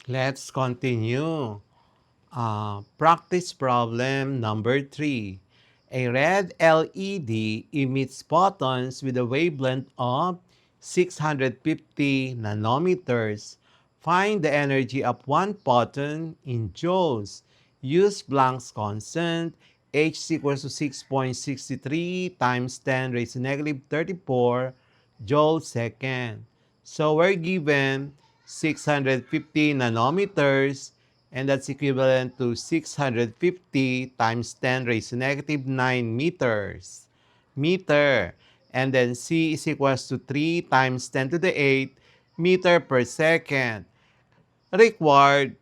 Let's continue. Practice problem number 3. A red LED emits photons with a wavelength of 650 nanometers. Find the energy of one photon in joules. Use Planck's constant. H is equals to 6.63 times 10 raised to negative 34 joule second. So we're given 650 nanometers, and that's equivalent to 650 times 10 raised to negative 9 meters. Meter. And then C is equals to 3 times 10 to the 8 meter per second. Required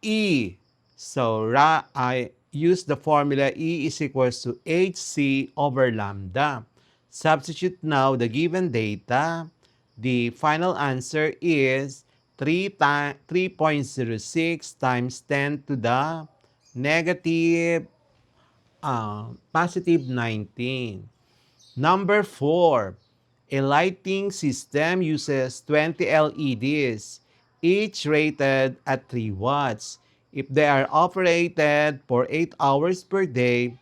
E. So I use the formula E is equals to HC over lambda. Substitute now the given data. The final answer is 3.06 times 10 to the negative positive 19. Number 4, a lighting system uses 20 LEDs, each rated at 3 watts. If they are operated for 8 hours per day,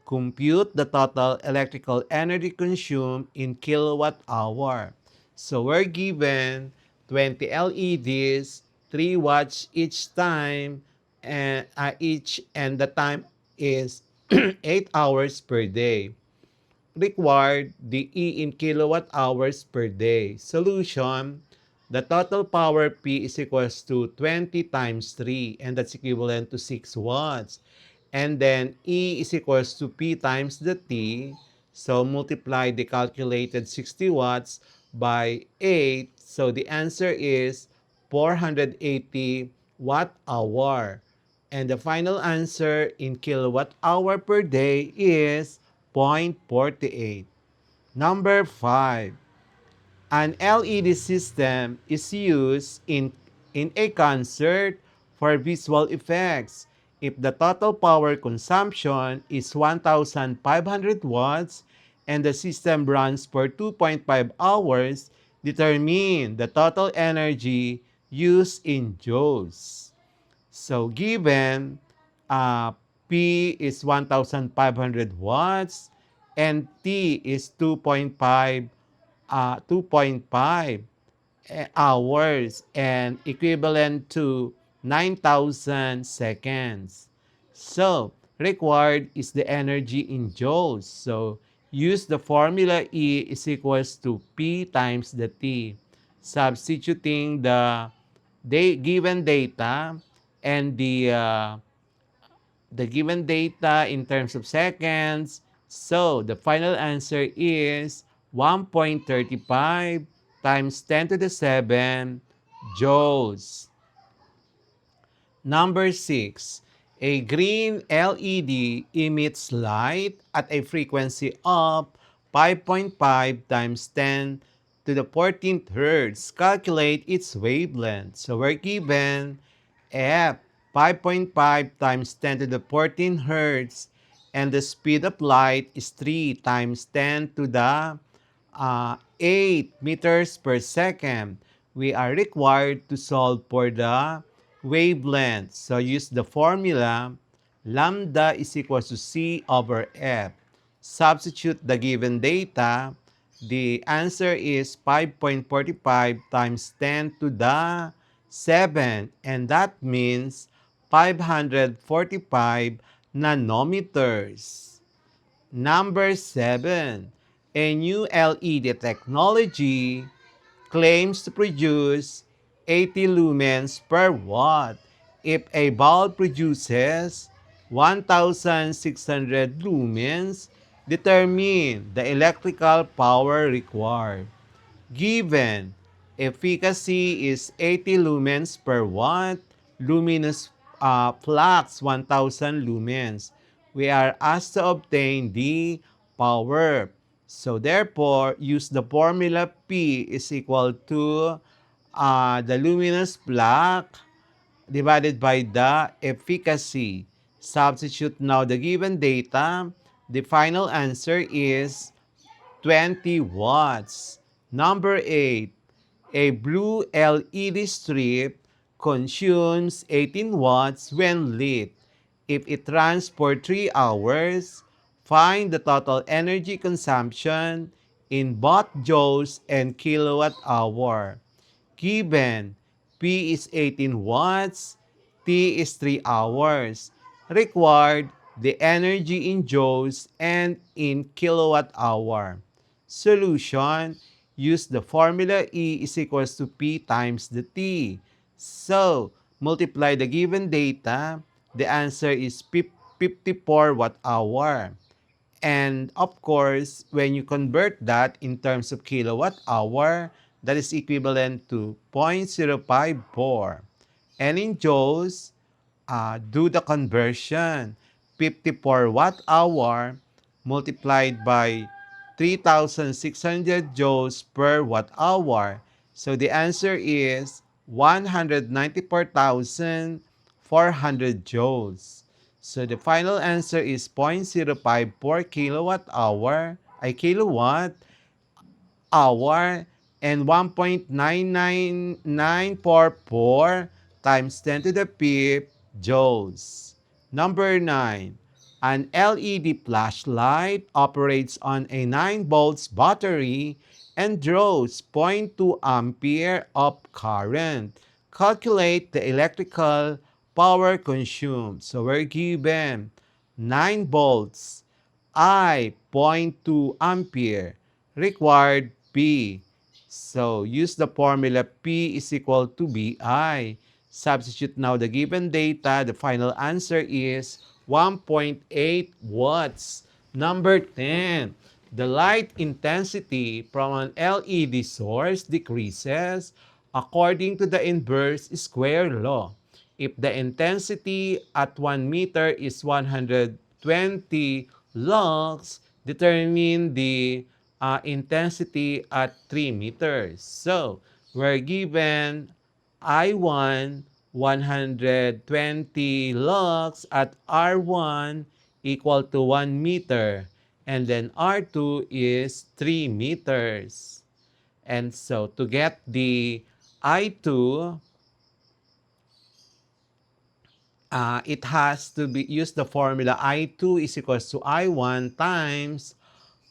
compute the total electrical energy consumed in kilowatt hour. So we're given 20 LEDs, 3 watts each time, and the time is 8 hours per day. Required the E in kilowatt hours per day. Solution, the total power P is equals to 20 times 3, and that's equivalent to 6 watts. And then E is equals to P times the T. So multiply the calculated 60 watts by 8. So the answer is 480 watt hour. And the final answer in kilowatt hour per day is 0.48. Number 5. An LED system is used in a concert for visual effects. If the total power consumption is 1,500 watts and the system runs for 2.5 hours, determine the total energy used in joules. So given uh, P is 1,500 watts and T is 2.5 hours and equivalent to 9,000 seconds. So required is the energy in joules. So use the formula E is equals to P times the T. Substituting the given data and the given data in terms of seconds. So the final answer is 1.35 times 10 to the 7 joules. Number 6, a green LED emits light at a frequency of 5.5 times 10 to the 14th hertz. Calculate its wavelength. So we're given F 5.5 times 10 to the 14 hertz, and the speed of light is 3 times 10 to the 8 meters per second. We are required to solve for the wavelength. So use the formula lambda is equals to C over F. Substitute the given data. The answer is 5.45 times 10 to the 7, and that means 545 nanometers. Number 7, a new LED technology claims to produce 80 lumens per watt. If a bulb produces 1,600 lumens, determine the electrical power required. Given efficacy is 80 lumens per watt, luminous flux 1,000 lumens. We are asked to obtain the power. So therefore, use the formula P is equal to the luminous flux divided by the efficacy. Substitute now the given data. The final answer is 20 watts. Number 8, a blue LED strip consumes 18 watts when lit. If it runs for 3 hours, find the total energy consumption in both joules and kilowatt hour. Given P is 18 watts, T is 3 hours. Required the energy in joules and in kilowatt hour. Solution, use the formula E is equals to P times the T. So, multiply the given data. The answer is 54 watt hour. And of course, when you convert that in terms of kilowatt hour, that is equivalent to 0.054. And in joules, do the conversion. 54 watt hour multiplied by 3,600 joules per watt hour. So the answer is 194,400 joules. So the final answer is 0.054 kilowatt hour, kilowatt hour, and 1.99944 times 10 to the fifth joules. Number 9. An LED flashlight operates on a 9 volts battery and draws 0.2 ampere of current. Calculate the electrical power consumed. So we're given 9 volts, I 0.2 ampere, required P. So use the formula P is equal to BI. Substitute now the given data. The final answer is 1.8 watts. Number 10. The light intensity from an LED source decreases according to the inverse square law. If the intensity at 1 meter is 120 lux, determine the intensity at 3 meters. So, we're given I1 120 lux at R1 equal to 1 meter. And then R2 is 3 meters. And so, to get the I2, it has to be use the formula I2 is equals to I1 times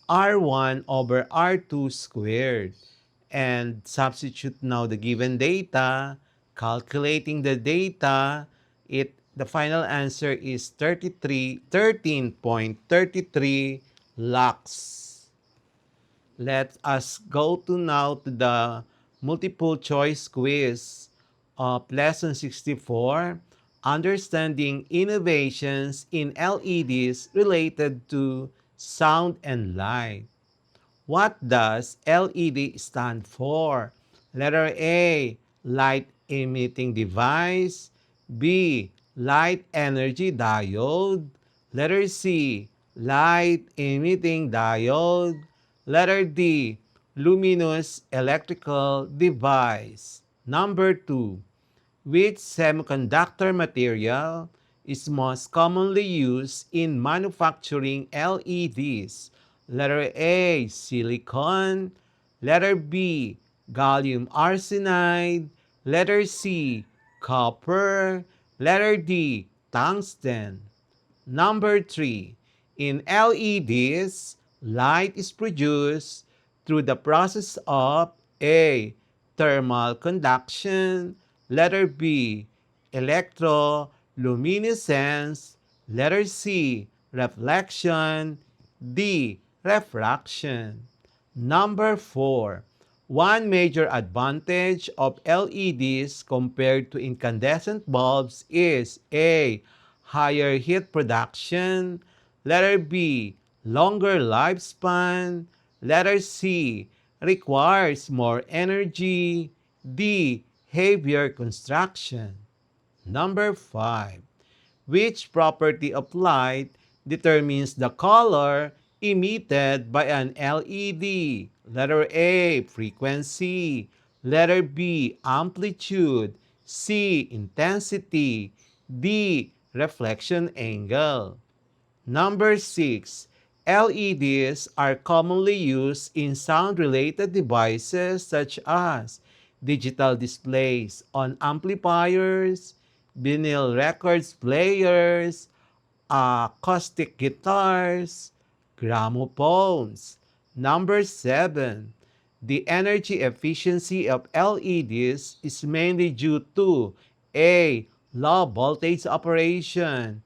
R1 over R2 squared. And substitute now the given data, calculating the data, the final answer is 13.33 lux. Let us go to now to the multiple choice quiz of lesson 64, understanding innovations in LEDs related to sound and light. What does LED stand for? Letter A, light emitting device. B, light energy diode. Letter C, light emitting diode. Letter D, luminous electrical device. Number 2, which semiconductor material is most commonly used in manufacturing LEDs? Letter A, silicon. Letter B, gallium arsenide. Letter C, copper. Letter D, tungsten. Number 3, in LEDs, light is produced through the process of A, thermal conduction. Letter B, electroluminescence. Letter C, reflection. D, refraction. Number 4. One major advantage of LEDs compared to incandescent bulbs is A, higher heat production. Letter B, longer lifespan. Letter C, requires more energy. D, heavier construction. Number 5. Which property of light determines the color emitted by an LED? Letter A, frequency. Letter B, amplitude. C, intensity. D, reflection angle. Number 6. LEDs are commonly used in sound-related devices such as digital displays on amplifiers, vinyl records players, acoustic guitars, gramophones. Number 7. The energy efficiency of LEDs is mainly due to A. Low voltage operation,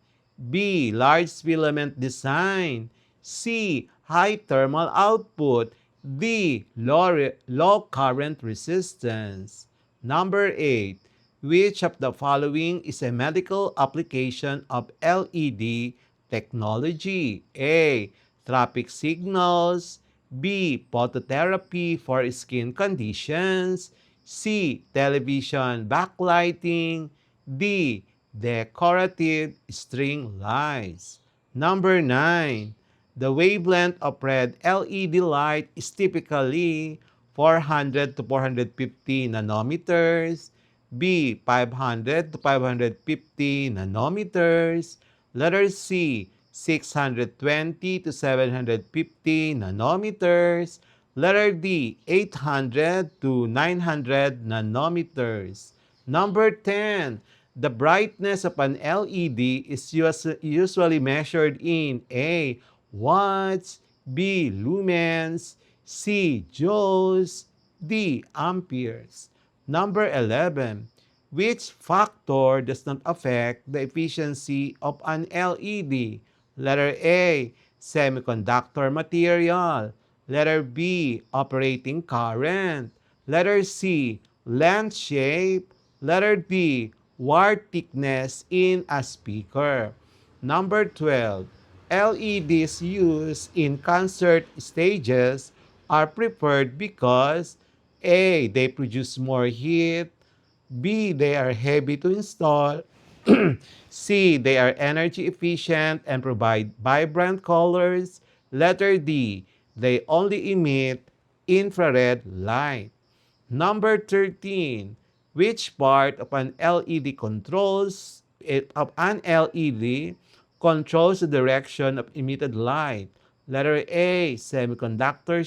B. Large filament design, C. High thermal output, D. Low current resistance. Number 8. Which of the following is a medical application of LED technology? A. Traffic signals, B. Phototherapy for skin conditions, C. Television backlighting, D. Decorative string lights. Number 9. The wavelength of red LED light is typically 400 to 450 nanometers, B. 500 to 550 nanometers, letter C. 620 to 750 nanometers, letter D. 800 to 900 nanometers. Number 10. The brightness of an LED is usually measured in A. Watts, B. Lumens, C. Joules, D. Amperes. Number 11. Which factor does not affect the efficiency of an LED? Letter A. Semiconductor material. Letter B. Operating current. Letter C. Lens shape. Letter D. Wire thickness in a speaker. Number 12. LEDs used in concert stages are preferred because A. They produce more heat, B. They are heavy to install, C. They are energy efficient and provide vibrant colors, letter D. They only emit infrared light. Number 13. Which part of an LED controls the direction of emitted light? Letter A. Semiconductor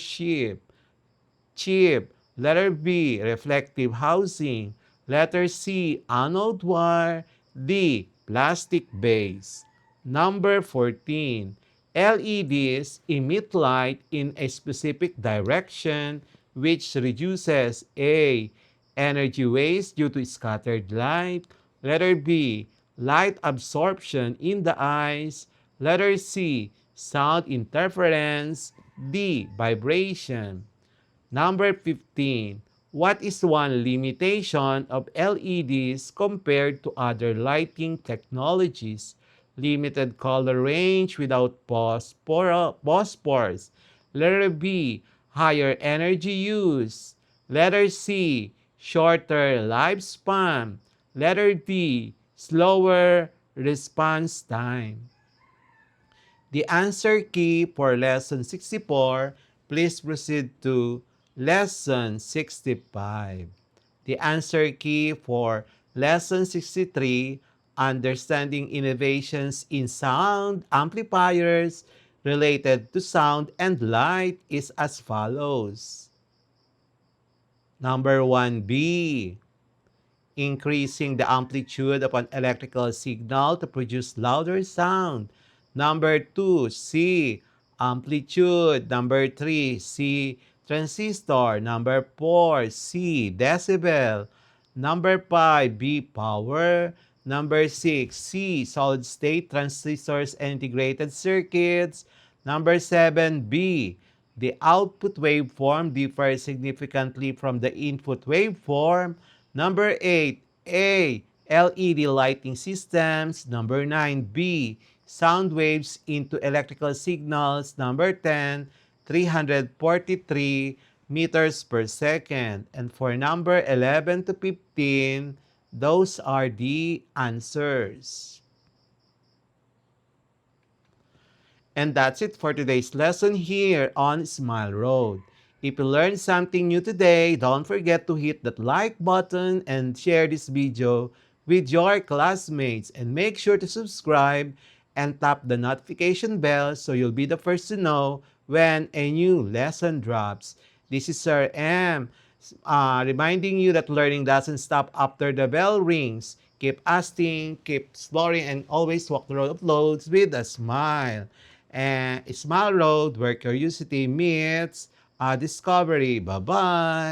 chip. Letter B. Reflective housing. Letter C. Anode wire. D. Plastic base. Number 14. LEDs emit light in a specific direction which reduces A. Energy waste due to scattered light. Letter B. Light absorption in the eyes. Letter C. Sound interference. D. Vibration. Number 15. What is one limitation of LEDs compared to other lighting technologies? Limited color range without phosphors. Letter B. Higher energy use. Letter C. Shorter lifespan. Letter D. Slower response time. The answer key for lesson 64, please proceed to lesson 65. The answer key for lesson 63, understanding innovations in sound amplifiers related to sound and light, is as follows. Number 1B. Increasing the amplitude of an electrical signal to produce louder sound. Number 2, C, amplitude. Number 3, C, transistor. Number 4, C, decibel. Number 5, B, power. Number 6, C, solid-state transistors and integrated circuits. Number 7, B, the output waveform differs significantly from the input waveform. Number 8, A, LED lighting systems. Number 9, B, sound waves into electrical signals. Number 10, 343 meters per second. And for number 11 to 15, those are the answers. And that's it for today's lesson here on Smile Road. If you learned something new today, don't forget to hit that like button and share this video with your classmates. And make sure to subscribe and tap the notification bell so you'll be the first to know when a new lesson drops. This is Sir M reminding you that learning doesn't stop after the bell rings. Keep asking, keep exploring, and always walk the road of loads with a smile. And Smile Road, where curiosity meets discovery. Bye-bye.